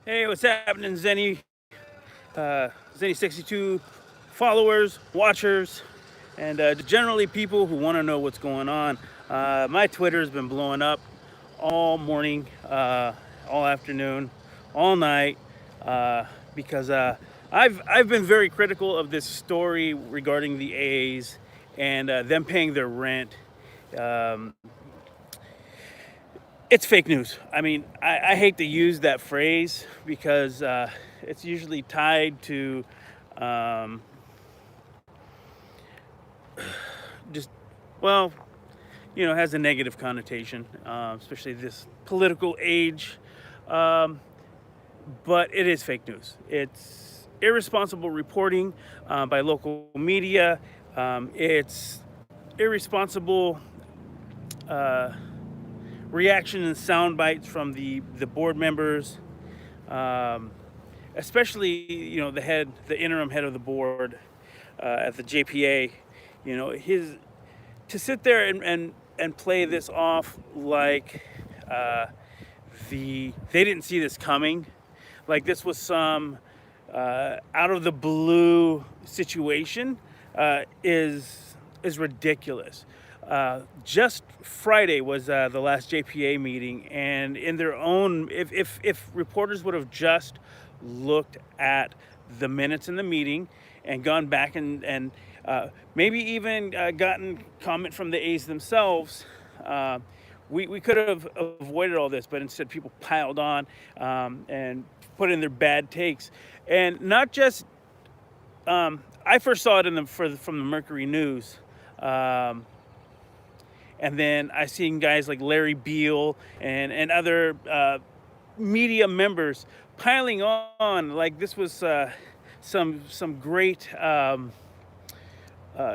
Hey, what's happening, Zenny62 followers, watchers, and generally people who want to know what's going on. My Twitter has been blowing up all morning, all afternoon, all night, uh, because I've been very critical of this story regarding the A's and them paying their rent. Um, it's fake news. I mean, I hate to use that phrase because it's usually tied to um, just, well, has a negative connotation, especially this political age. Um, but it is fake news. It's irresponsible reporting by local media. It's irresponsible uh, reaction and sound bites from the board members, um, especially the interim head of the board at the JPA. His to sit there and play this off like they didn't see this coming, like this was some out of the blue situation, is ridiculous. Just Friday was the last JPA meeting, and in their own, if reporters would have just looked at the minutes in the meeting and gone back and maybe even gotten comment from the A's themselves, we could have avoided all this. But instead, people piled on and put in their bad takes, and not just. I first saw it from the Mercury News. And then I seen guys like Larry Beal and other media members piling on like this was some great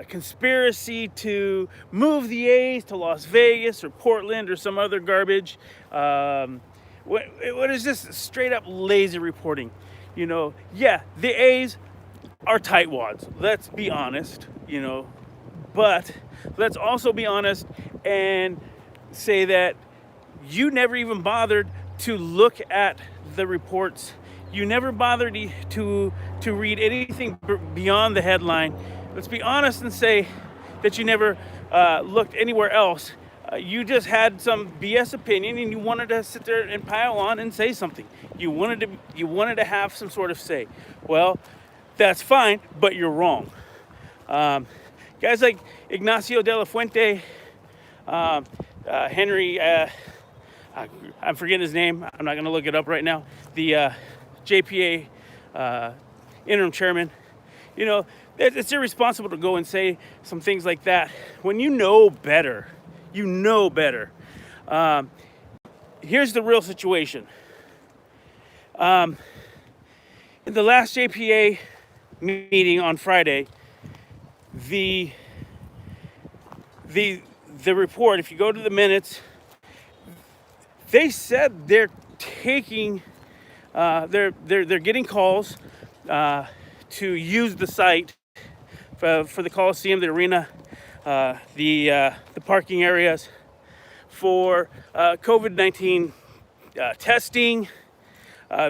conspiracy to move the A's to Las Vegas or Portland or some other garbage. What is this straight up lazy reporting? Yeah, the A's are tightwads. Let's be honest. But let's also be honest and say that you never even bothered to look at the reports. You never bothered to read anything beyond the headline. Let's be honest and say that you never looked anywhere else. You just had some BS opinion and you wanted to sit there and pile on and say something. You wanted to have some sort of say. Well, that's fine, but you're wrong. Guys like Ignacio de la Fuente, Henry, I'm forgetting his name. I'm not going to look it up right now. The JPA interim chairman. It's irresponsible to go and say some things like that when you know better. You know better. Here's the real situation. In the last JPA meeting on Friday, the report, if you go to the minutes, they said they're taking they're getting calls to use the site for the Coliseum, the arena, the parking areas for COVID-19 testing,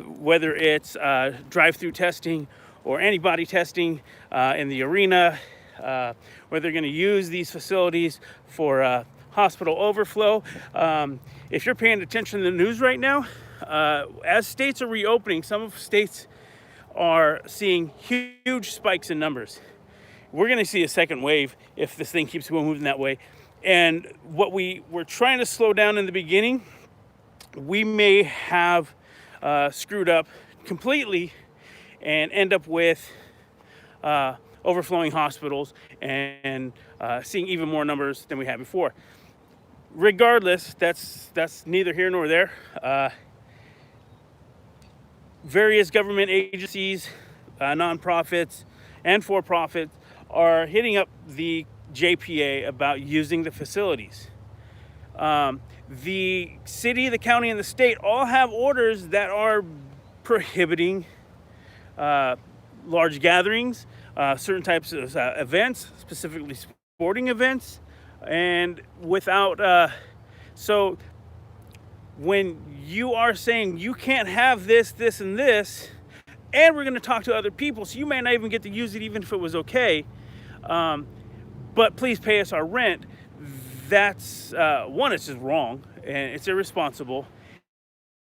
whether it's drive-through testing or antibody testing in the arena, where they're going to use these facilities for hospital overflow. If you're paying attention to the news right now, as states are reopening, some states are seeing huge spikes in numbers. We're going to see a second wave if this thing keeps moving that way. And what we were trying to slow down in the beginning, we may have screwed up completely and end up with overflowing hospitals and seeing even more numbers than we had before. Regardless, that's neither here nor there. Various government agencies, nonprofits, and for-profits are hitting up the JPA about using the facilities. The city, the county, and the state all have orders that are prohibiting large gatherings, certain types of events, specifically sporting events, and without. So when you are saying you can't have this, this, and this, and we're going to talk to other people, so you may not even get to use it even if it was okay, but please pay us our rent. That's one, it's just wrong and it's irresponsible.